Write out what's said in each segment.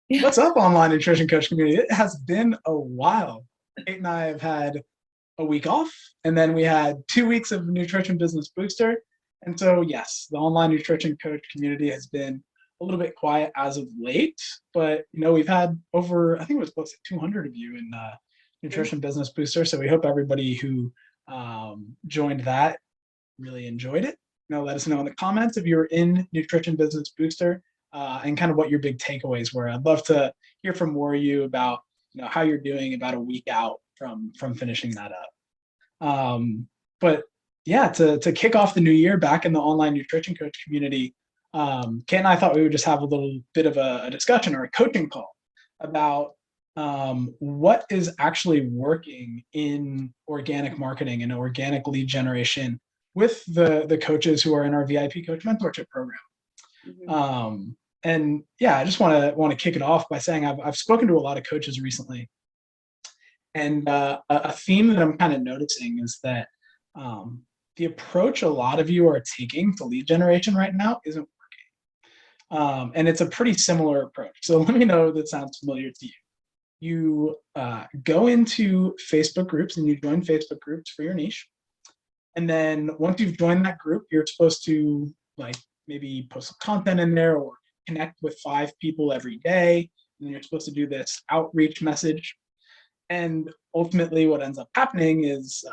Yeah. What's up, online nutrition coach community? It has been a while. Kate and I have had a week off, and then we had 2 weeks of Nutrition Business Booster. And so, yes, the online nutrition coach community has been a little bit quiet as of late, but we've had over, I think it was close to 200 of you in Nutrition Business Booster. So we hope everybody who joined that really enjoyed it. Let us know in the comments if you're in Nutrition Business Booster and kind of what your big takeaways were. I'd love to hear from more of you about how you're doing about a week out from finishing that up. But yeah, to kick off the new year back in the online nutrition coach community, Kate and I thought we would just have a little bit of a discussion or a coaching call about what is actually working in organic marketing and organic lead generation with the coaches who are in our VIP coach mentorship program. And yeah, I just want to kick it off by saying I've spoken to a lot of coaches recently, and a theme that I'm kind of noticing is that the approach a lot of you are taking to lead generation right now isn't working, and it's a pretty similar approach. So let me know if that sounds familiar to you. You go into Facebook groups and you join Facebook groups for your niche. And then once you've joined that group, you're supposed to maybe post some content in there or connect with 5 people every day. And you're supposed to do this outreach message. And ultimately what ends up happening is,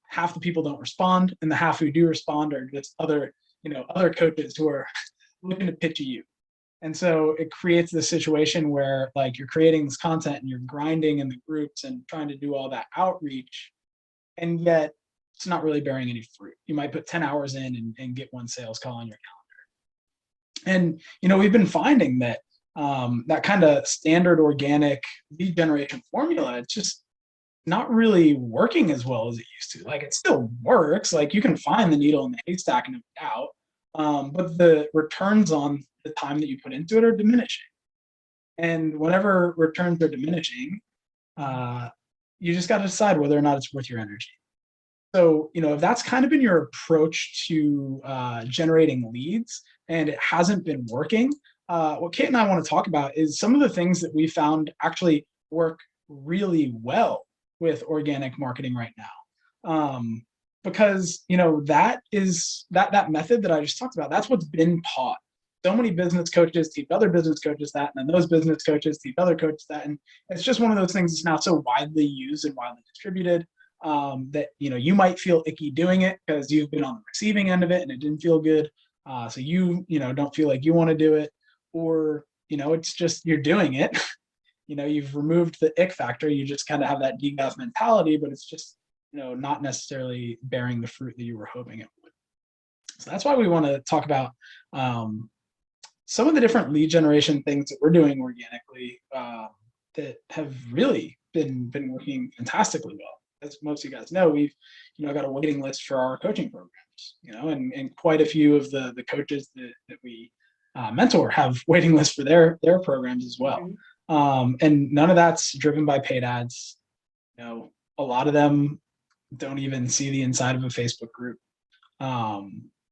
half the people don't respond, and the half who do respond are just other coaches who are looking to pitch you. And so it creates this situation where you're creating this content and you're grinding in the groups and trying to do all that outreach, and yet it's not really bearing any fruit. You might put 10 hours in and get 1 sales call on your calendar. And we've been finding that that kind of standard organic lead generation formula, it's just not really working as well as it used to. It still works. You can find the needle in the haystack, no doubt. But the returns on the time that you put into it are diminishing. And whenever returns are diminishing, you just got to decide whether or not it's worth your energy. So, if that's kind of been your approach to generating leads and it hasn't been working, what Kate and I want to talk about is some of the things that we found actually work really well with organic marketing right now. Because that is that method that I just talked about. That's what's been taught. So many business coaches teach other business coaches that, and then those business coaches teach other coaches that, and it's just one of those things that's now so widely used and widely distributed that you might feel icky doing it because you've been on the receiving end of it and it didn't feel good. So you don't feel like you want to do it, or it's just you're doing it. You've removed the ick factor. You just kind of have that degas mentality, but it's just not necessarily bearing the fruit that you were hoping it would. So that's why we want to talk about some of the different lead generation things that we're doing organically that have really been working fantastically well. As most of you guys know, we've got a waiting list for our coaching programs, and quite a few of the coaches that we mentor have waiting lists for their programs as well. And none of that's driven by paid ads. A lot of them don't even see the inside of a Facebook group.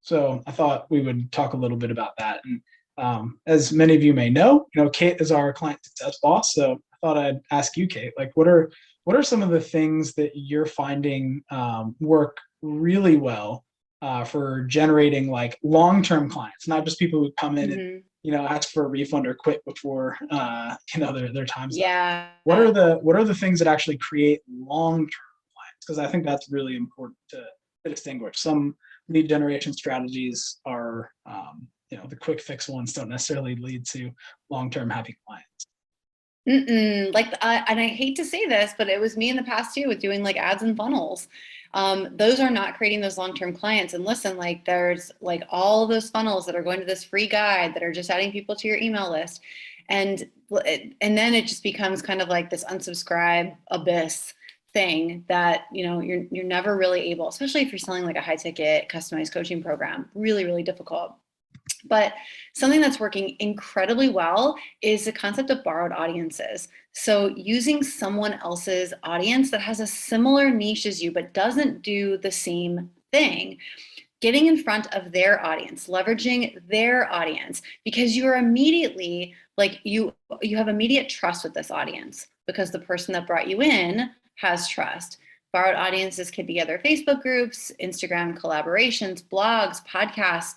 So I thought we would talk a little bit about that. And as many of you may know, Kate is our client success boss. So I thought I'd ask you, Kate, what are some of the things that you're finding work really well for generating long-term clients, not just people who come in and ask for a refund or quit before their time's up. What are the things that actually create long-term clients? Because I think that's really important to distinguish. Some lead generation strategies are the quick fix ones don't necessarily lead to long-term happy clients. And I hate to say this, but it was me in the past too with doing ads and funnels. Those are not creating those long-term clients. And listen, there's all those funnels that are going to this free guide that are just adding people to your email list. And then it just becomes kind of this unsubscribe abyss thing that, you're never really able, especially if you're selling a high ticket customized coaching program, really, really difficult. But something that's working incredibly well is the concept of borrowed audiences. So using someone else's audience that has a similar niche as you, but doesn't do the same thing. getting in front of their audience, leveraging their audience, because you're immediately like you have immediate trust with this audience because the person that brought you in has trust. Borrowed audiences could be other Facebook groups, Instagram collaborations, blogs, podcasts,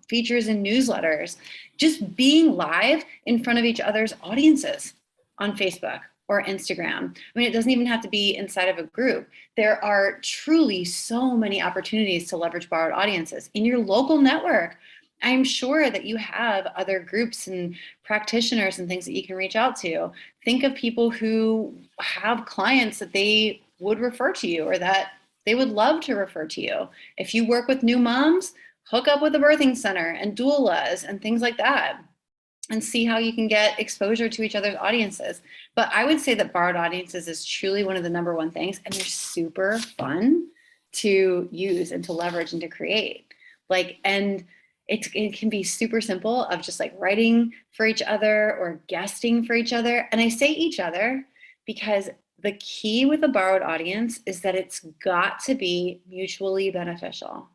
features and newsletters, just being live in front of each other's audiences on Facebook or Instagram. I mean, it doesn't even have to be inside of a group. There are truly so many opportunities to leverage borrowed audiences in your local network. I'm sure that you have other groups and practitioners and things that you can reach out to. Think of people who have clients that they would refer to you or that they would love to refer to you. If you work with new moms, hook up with a birthing center and doulas and things like that, and see how you can get exposure to each other's audiences. But I would say that borrowed audiences is truly one of the number one things, and they're super fun to use and to leverage and to create. Like, and it can be super simple of just like writing for each other or guesting for each other. And I say each other because the key with a borrowed audience is that it's got to be mutually beneficial.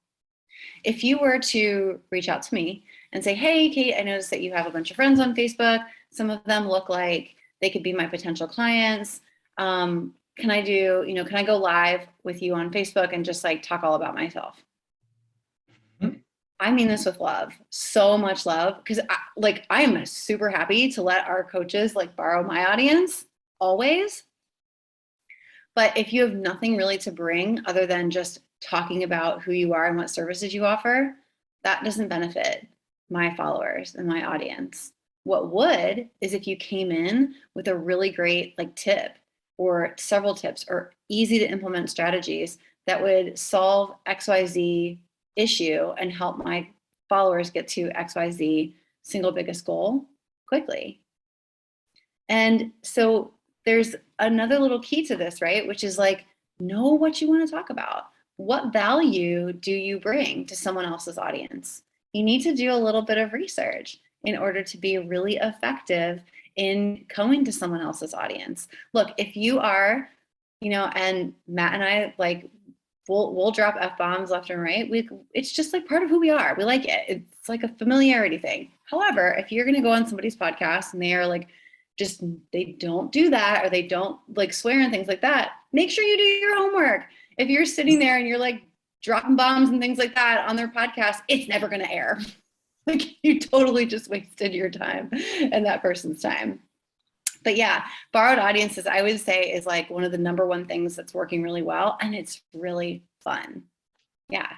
If you were to reach out to me and say, hey, Kate, I noticed that you have a bunch of friends on Facebook. Some of them look like they could be my potential clients. Can I go live with you on Facebook and just like talk all about myself? Mm-hmm. I mean this with love, so much love, because I am super happy to let our coaches like borrow my audience always. But if you have nothing really to bring other than just talking about who you are and what services you offer, that doesn't benefit my followers and my audience. What would is if you came in with a really great like tip or several tips or easy to implement strategies that would solve XYZ issue and help my followers get to XYZ single biggest goal quickly. And so there's another little key to this, right? Which is like, know what you want to talk about. What value do you bring to someone else's audience? You need to do a little bit of research in order to be really effective in going to someone else's audience. Look, if you are, and Matt and I like, we'll drop F-bombs left and right. It's just like part of who we are. We like it. It's like a familiarity thing. However, if you're going to go on somebody's podcast and they are like, they don't do that, or they don't like swear and things like that, make sure you do your homework. If you're sitting there and you're like dropping bombs and things like that on their podcast, it's never going to air. Like you totally just wasted your time and that person's time. But yeah, borrowed audiences, I would say, is like one of the number one things that's working really well, and it's really fun. Yeah.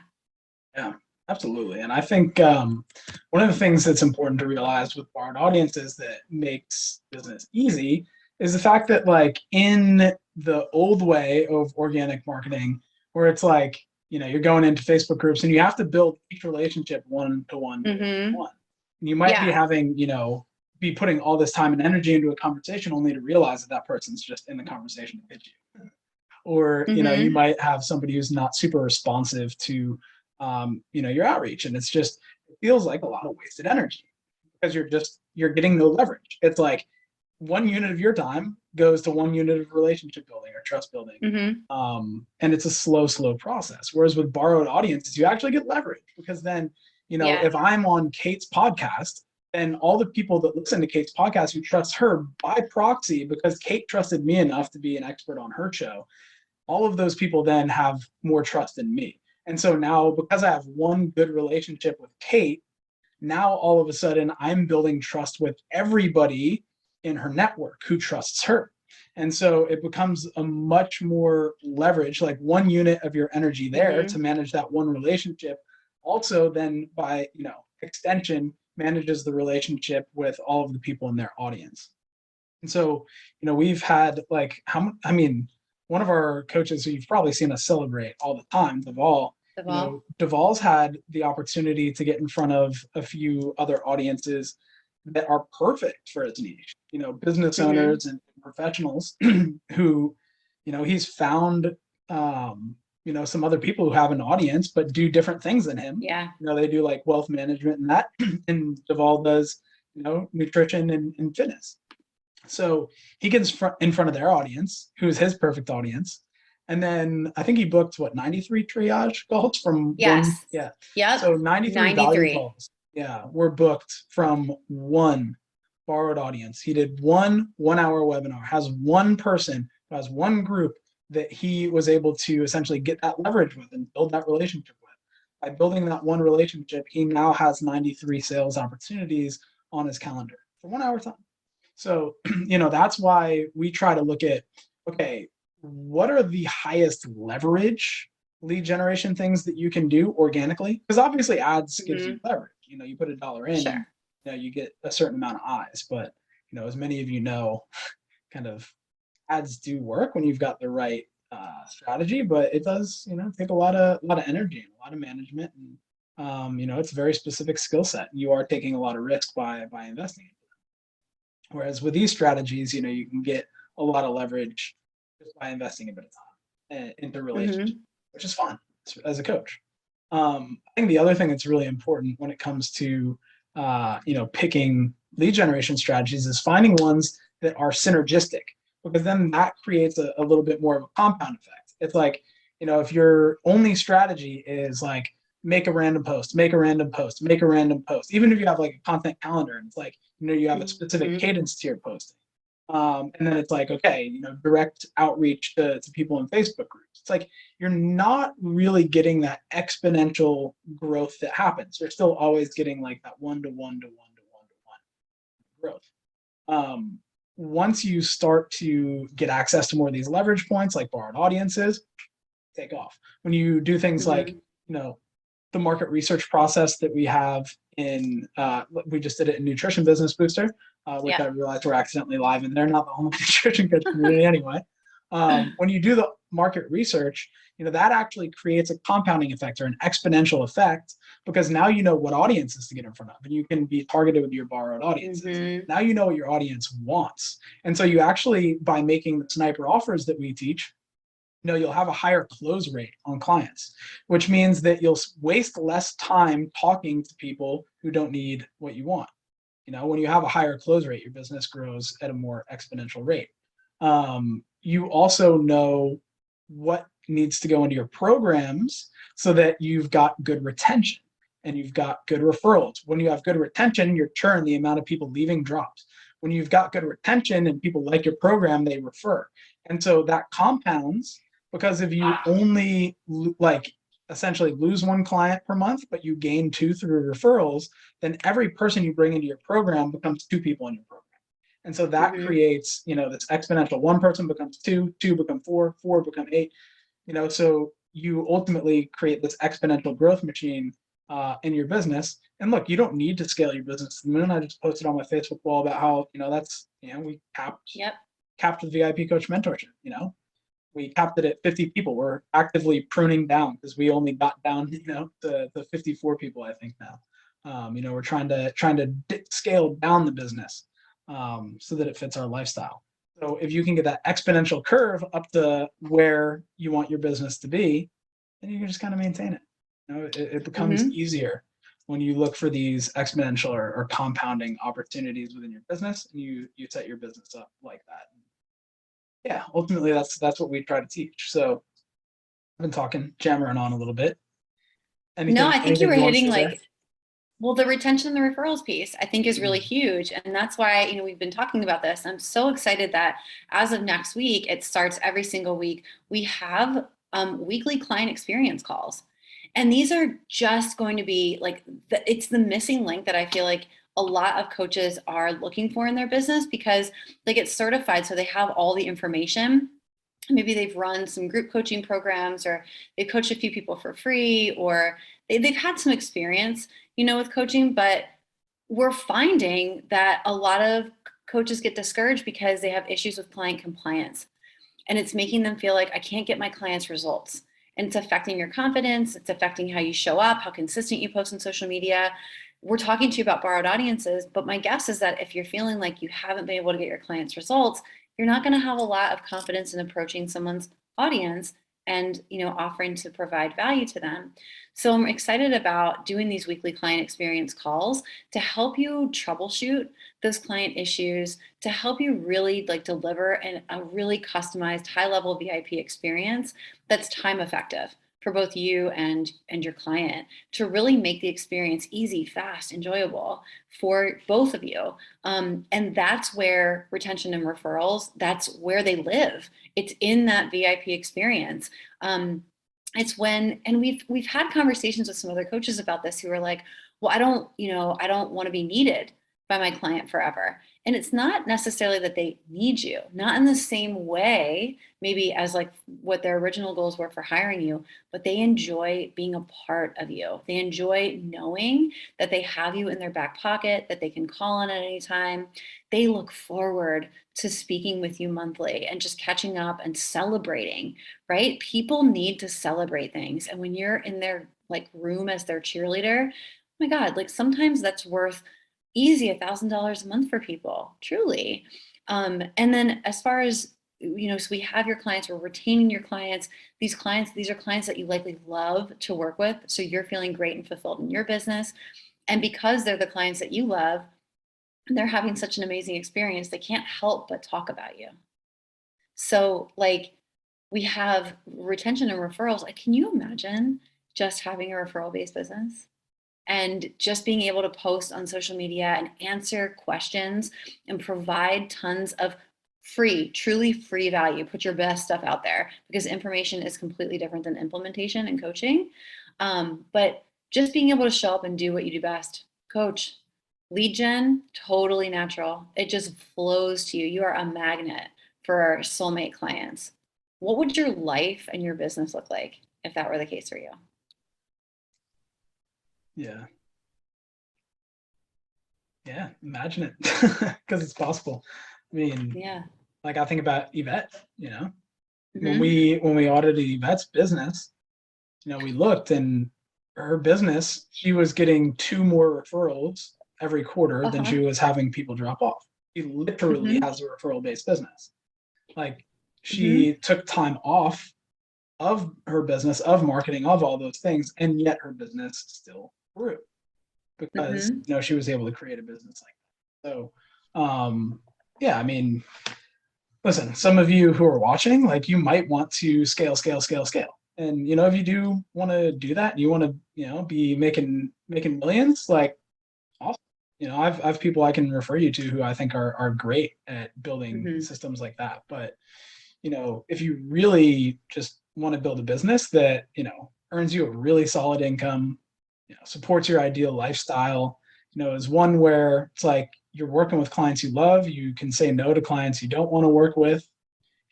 Yeah, absolutely. And I think one of the things that's important to realize with borrowed audiences that makes business easy is the fact that like in the old way of organic marketing, where it's like, you're going into Facebook groups and you have to build each relationship one-to-one to one. And you might be having, be putting all this time and energy into a conversation only to realize that person's just in the conversation to pitch you. Or, you might have somebody who's not super responsive to, your outreach. And it feels like a lot of wasted energy because you're getting no leverage. It's like 1 unit of your time goes to 1 unit of relationship building or trust building. And it's a slow process. Whereas with borrowed audiences, you actually get leverage because then, if I'm on Kate's podcast, and all the people that listen to Kate's podcast who trust her by proxy because Kate trusted me enough to be an expert on her show, all of those people then have more trust in me. And so now, because I have one good relationship with Kate, now all of a sudden I'm building trust with everybody in her network who trusts her. And so it becomes a much more leverage, like 1 unit of your energy there to manage that one relationship. Also then by, extension, manages the relationship with all of the people in their audience. And so, we've had like, one of our coaches who you've probably seen us celebrate all the time, Deval's had the opportunity to get in front of a few other audiences that are perfect for his niche, business owners and professionals who, he's found, some other people who have an audience but do different things than him. Yeah. They do like wealth management and that, and Deval does, nutrition and fitness. So he gets in front of their audience, who's his perfect audience, And then I think he booked 93 triage calls from one. Yes. Yeah. Yep. So 93 value 93. calls. Yeah. Were booked from one borrowed audience. He did 1 hour webinar, has one person, has one group that he was able to essentially get that leverage with and build that relationship with. By building that one relationship, he now has 93 sales opportunities on his calendar for 1 hour time. So, that's why we try to look at, okay, what are the highest leverage lead generation things that you can do organically? Because obviously ads gives you Hmm. leverage. You put $1 in and Sure. you get a certain amount of eyes. But as many of you know, kind of ads do work when you've got the right strategy, but it does, take a lot of energy and a lot of management, and it's a very specific skill set. You are taking a lot of risk by investing. Whereas with these strategies, you can get a lot of leverage just by investing a bit of time into relationships, Hmm. which is fun as a coach. I think the other thing that's really important when it comes to picking lead generation strategies is finding ones that are synergistic, because then that creates a little bit more of a compound effect. It's like, if your only strategy is like make a random post, make a random post, make a random post, even if you have like a content calendar and it's like, you have a specific Hmm. cadence to your posting. And then it's like, okay, direct outreach to people in Facebook groups. It's like you're not really getting that exponential growth that happens. You're still always getting like that one to one to one to one to one growth. Once you start to get access to more of these leverage points, like borrowed audiences, take off. When you do things like, Hmm. the market research process that we have in, we just did it in Nutrition Business Booster, which Yeah. I realized we're accidentally live in. They're not the only nutrition coach community anyway. When you do the market research, that actually creates a compounding effect or an exponential effect, because now you know what audiences to get in front of, and you can be targeted with your borrowed audiences. Hmm. Now you know what your audience wants. And so you actually, by making the sniper offers that we teach, you'll have a higher close rate on clients, which means that you'll waste less time talking to people who don't need what you want. When you have a higher close rate, your business grows at a more exponential rate. You also know what needs to go into your programs so that you've got good retention and you've got good referrals. When you have good retention, your churn, the amount of people leaving, drops. When you've got good retention and people like your program, they refer. And so that compounds, because if you only like essentially lose one client per month, but you gain two through referrals, then every person you bring into your program becomes two people in your program. And so that Hmm. creates, this exponential. One person becomes two, two become four, four become eight, so you ultimately create this exponential growth machine in your business. And look, you don't need to scale your business to the moon. I just posted on my Facebook wall about how, that's, we Yep. capped the VIP coach mentorship, we capped it at 50 people. We're actively pruning down because we only got down, to 54 people, I think now. We're trying to scale down the business so that it fits our lifestyle. So if you can get that exponential curve up to where you want your business to be, then you can just kind of maintain it. It becomes Hmm. easier when you look for these exponential or compounding opportunities within your business, and you set your business up like that. Yeah, ultimately that's what we try to teach. So I've been talking, jammering on a little bit. No, Anything I think you anything were you want to hitting say there? like, well, the retention and the referrals piece, I think, is really Mm. huge. And that's why, we've been talking about this. I'm so excited that as of next week, it starts every single week. We have weekly client experience calls. And these are just going to be like, it's the missing link that I feel like a lot of coaches are looking for in their business, because they get certified. So they have all the information. Maybe they've run some group coaching programs, or they've coached a few people for free, or they've had some experience, with coaching. But we're finding that a lot of coaches get discouraged because they have issues with client compliance, and it's making them feel like, I can't get my clients results. And it's affecting your confidence. It's affecting how you show up, how consistent you post on social media. We're talking to you about borrowed audiences, but my guess is that if you're feeling like you haven't been able to get your clients results, you're not going to have a lot of confidence in approaching someone's audience and, offering to provide value to them. So I'm excited about doing these weekly client experience calls to help you troubleshoot those client issues, to help you really like deliver a really customized high level VIP experience that's time effective for both you and your client, to really make the experience easy, fast, enjoyable for both of you. And that's where retention and referrals, that's where they live. It's in that VIP experience. It's when, and we've had conversations with some other coaches about this who are like, well, I don't want to be needed by my client forever. And it's not necessarily that they need you, not in the same way, maybe as like what their original goals were for hiring you, but they enjoy being a part of you. They enjoy knowing that they have you in their back pocket, that they can call on at any time. They look forward to speaking with you monthly and just catching up and celebrating, right? People need to celebrate things. And when you're in their like room as their cheerleader, oh my God, like sometimes that's worth easy $1,000 a month for people, truly. And then as far as, so we have your clients, we're retaining your clients. These are clients that you likely love to work with. So you're feeling great and fulfilled in your business. And because they're the clients that you love, they're having such an amazing experience, they can't help but talk about you. So like we have retention and referrals. Like, can you imagine just having a referral based business? And just being able to post on social media and answer questions and provide tons of free, truly free value. Put your best stuff out there, because information is completely different than implementation and coaching. But just being able to show up and do what you do best. Coach, lead gen, totally natural. It just flows to you. You are a magnet for our soulmate clients. What would your life and your business look like if that were the case for you? Yeah. Yeah. Imagine it, because it's possible. I mean, Yeah. like I think about Yvette, when Mm-hmm. we audited Yvette's business, we looked, and her business, she was getting 2 more referrals every quarter than Uh-huh. she was having people drop off. She literally Mm-hmm. has a referral based business. Like, Mm-hmm. she took time off of her business, of marketing, of all those things, and yet her business still grew because Mm-hmm. she was able to create a business like that. So, yeah, I mean, listen, some of you who are watching, like, you might want to scale, scale, scale, scale. And if you do want to do that, and you want to, be making millions, like, awesome. I've people I can refer you to who I think are great at building Mm-hmm. systems like that. But if you really just want to build a business that earns you a really solid income, supports your ideal lifestyle, is one where it's like you're working with clients you love. You can say no to clients you don't want to work with.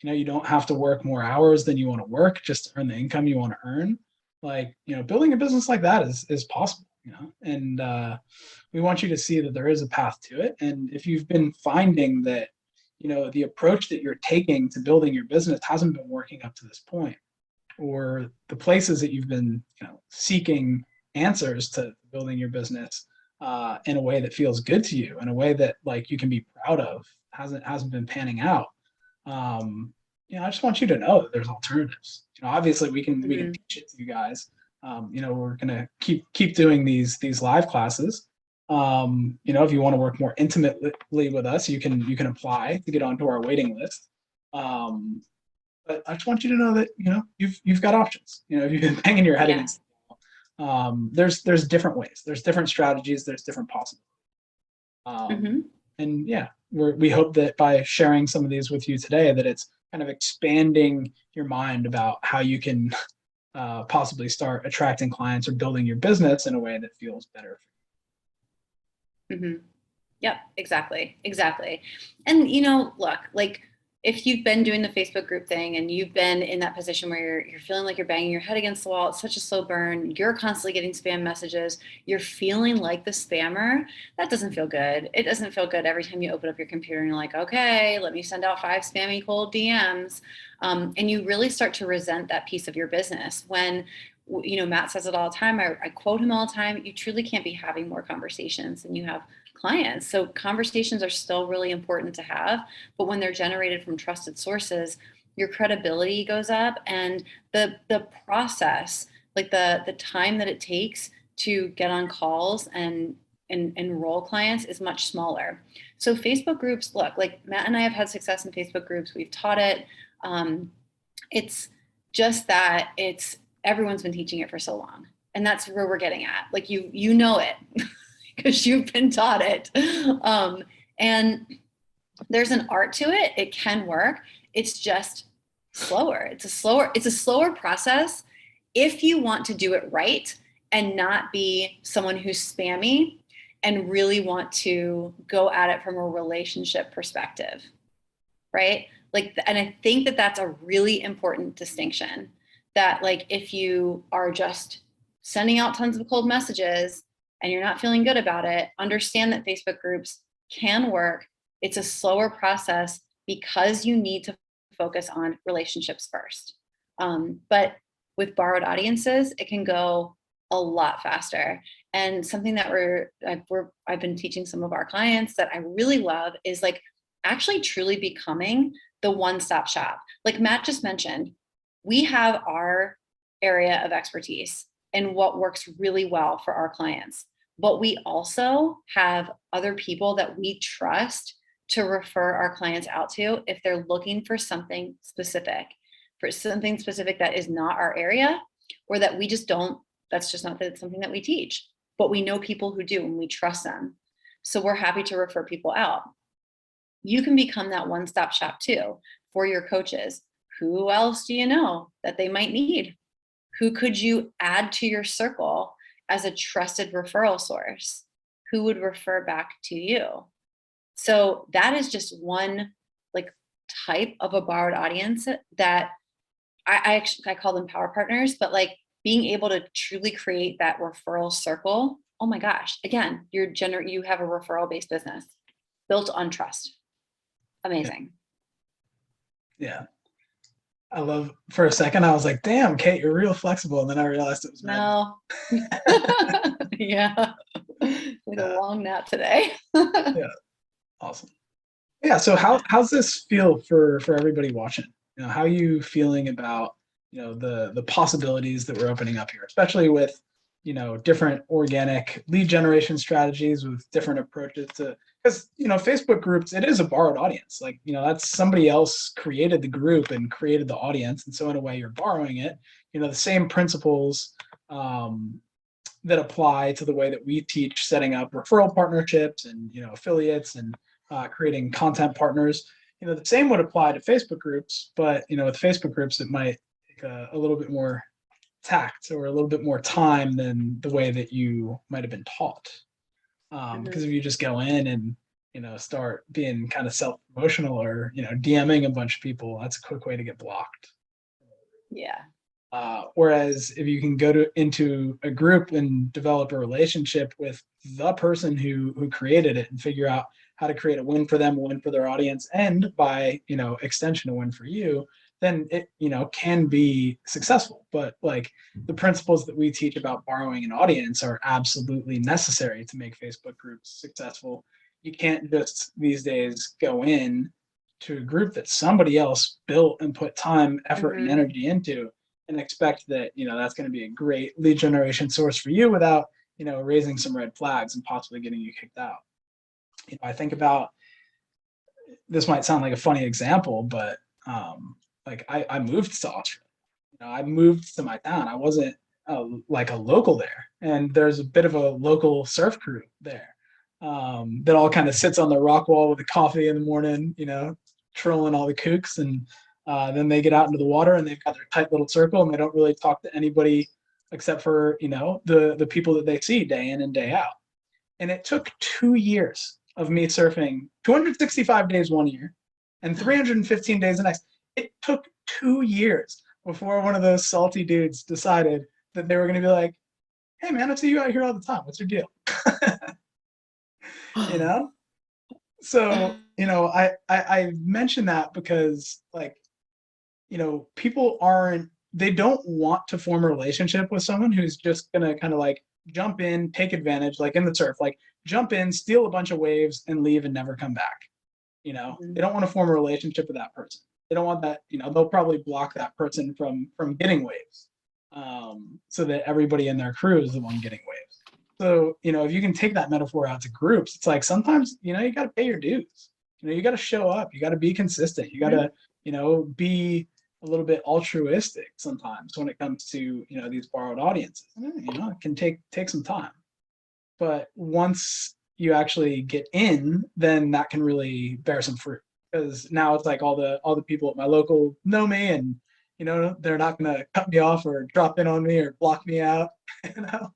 You don't have to work more hours than you want to work just to earn the income you want to earn. Like, building a business like that is possible. And we want you to see that there is a path to it. And if you've been finding that the approach that you're taking to building your business hasn't been working up to this point, or the places that you've been seeking answers to building your business in a way that feels good to you, in a way that like you can be proud of, hasn't been panning out. I just want you to know that there's alternatives. Obviously we can Mm-hmm. teach it to you guys. We're gonna keep doing these live classes. If you want to work more intimately with us, you can apply to get onto our waiting list. But I just want you to know that you've got options. If you've been banging your head Yeah. against, there's different ways, there's different strategies, there's different possibilities. Mm-hmm. And yeah, we hope that by sharing some of these with you today, that it's kind of expanding your mind about how you can possibly start attracting clients or building your business in a way that feels better. Mm-hmm. Yep, exactly. Exactly. And look, like if you've been doing the Facebook group thing and you've been in that position where you're feeling like you're banging your head against the wall, it's such a slow burn, you're constantly getting spam messages, you're feeling like the spammer, that doesn't feel good. It doesn't feel good every time you open up your computer and you're like, okay, let me send out 5 spammy cold DMs. And you really start to resent that piece of your business when Matt says it all the time. I quote him all the time. You truly can't be having more conversations than you have clients. So conversations are still really important to have, but when they're generated from trusted sources, your credibility goes up, and the process, like the time that it takes to get on calls and enroll clients is much smaller. So Facebook groups, look, like Matt and I have had success in Facebook groups. We've taught it. It's just that it's everyone's been teaching it for so long, and that's where we're getting at. Like you know it because you've been taught it, and there's an art to it. It can work. It's just slower. It's a slower process if you want to do it right and not be someone who's spammy and really want to go at it from a relationship perspective, right? Like, and I think that that's a really important distinction, that like if you are just sending out tons of cold messages and you're not feeling good about it, understand that Facebook groups can work. It's a slower process because you need to focus on relationships first. But with borrowed audiences, it can go a lot faster. And something that I've been teaching some of our clients that I really love is like actually truly becoming the one-stop shop. Like Matt just mentioned, we have our area of expertise and what works really well for our clients. But we also have other people that we trust to refer our clients out to if they're looking for something specific, that is not our area, or that we just don't, that's just not something that we teach. But we know people who do and we trust them. So we're happy to refer people out. You can become that one-stop shop too for your coaches. Who else do you know that they might need? Who could you add to your circle as a trusted referral source? Who would refer back to you? So that is just one like type of a borrowed audience that I call them power partners, but like being able to truly create that referral circle. Oh my gosh, again, you have a referral based business built on trust. Amazing. Yeah. I love, for a second, I was like, damn, Kate, you're real flexible. And then I realized it was Matt. No. Yeah. Like a long nap today. Yeah. Awesome. Yeah. So how's this feel for everybody watching? How are you feeling about, the possibilities that we're opening up here, especially with, different organic lead generation strategies with different approaches to, because, Facebook groups, it is a borrowed audience. Like, that's somebody else created the group and created the audience. And so in a way you're borrowing it, the same principles, that apply to the way that we teach setting up referral partnerships and, affiliates and creating content partners. The same would apply to Facebook groups, but with Facebook groups, it might take a little bit more tact or a little bit more time than the way that you might have been taught. Because if you just go in and start being kind of self-promotional or DMing a bunch of people, that's a quick way to get blocked. Yeah. Whereas if you can go into a group and develop a relationship with the person who created it and figure out how to create a win for them, a win for their audience, and by extension, a win for you, then it can be successful. But like the principles that we teach about borrowing an audience are absolutely necessary to make Facebook groups successful. You can't just these days go in to a group that somebody else built and put time, effort, and energy into and expect that that's going to be a great lead generation source for you without raising some red flags and possibly getting you kicked out. I think about, this might sound like a funny example, but like I moved to Austria. I moved to my town. I wasn't like a local there, and there's a bit of a local surf crew there that all kind of sits on the rock wall with a coffee in the morning, trolling all the kooks, and then they get out into the water and they've got their tight little circle and they don't really talk to anybody except for the people that they see day in and day out. And it took 2 years of me surfing 265 days one year and 315 days the next. It took 2 years before one of those salty dudes decided that they were going to be like, hey man, I see you out here all the time, what's your deal? So I mention that because like people they don't want to form a relationship with someone who's just gonna kind of like jump in, take advantage, like in the surf, like jump in, steal a bunch of waves and leave and never come back. They don't want to form a relationship with that person. they don't want that, they'll probably block that person from getting waves, so that everybody in their crew is the one getting waves. So, if you can take that metaphor out to groups, it's like sometimes, you got to pay your dues. You got to show up. You got to be consistent. You got to, be a little bit altruistic sometimes when it comes to, these borrowed audiences. It can take some time. But once you actually get in, then that can really bear some fruit. Because now it's like all the people at my local know me, and they're not gonna cut me off or drop in on me or block me out. you know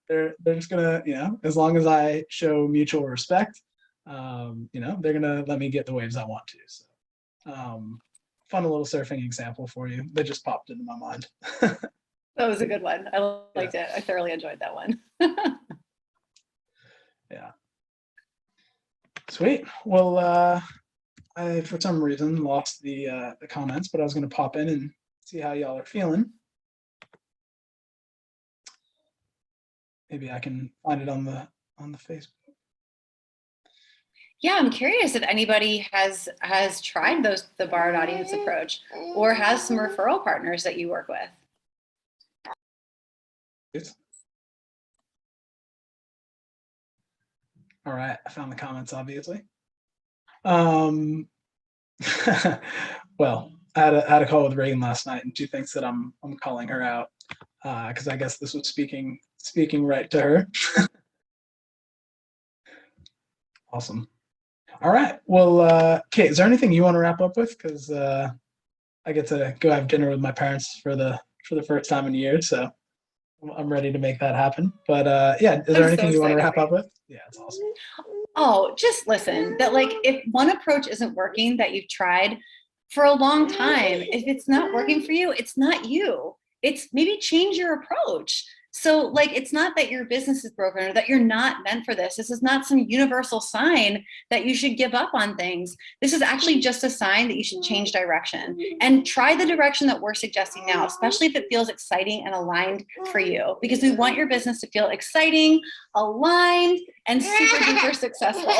they're just gonna, as long as I show mutual respect, they're gonna let me get the waves I want to. So fun little surfing example for you that just popped into my mind. That was a good one. I liked it. I thoroughly enjoyed that one. Yeah. Sweet. Well, I for some reason lost the comments, but I was going to pop in and see how y'all are feeling. Maybe I can find it on the Facebook. Yeah, I'm curious if anybody has tried the borrowed audience approach, or has some referral partners that you work with. All right, I found the comments, obviously. Well, I had a call with Reagan last night, and she thinks that I'm calling her out, because I guess this was speaking right to her. Awesome. All right. Well, Kate, is there anything you want to wrap up with? Because I get to go have dinner with my parents for the first time in years, so I'm ready to make that happen. But yeah, is there anything you want to wrap up with? Yeah, it's awesome. Oh, just listen, that like if one approach isn't working that you've tried for a long time, if it's not working for you, it's not you. It's maybe change your approach. So like, it's not that your business is broken or that you're not meant for this. This is not some universal sign that you should give up on things. This is actually just a sign that you should change direction and try the direction that we're suggesting now, especially if it feels exciting and aligned for you, because we want your business to feel exciting, aligned, and super duper successful.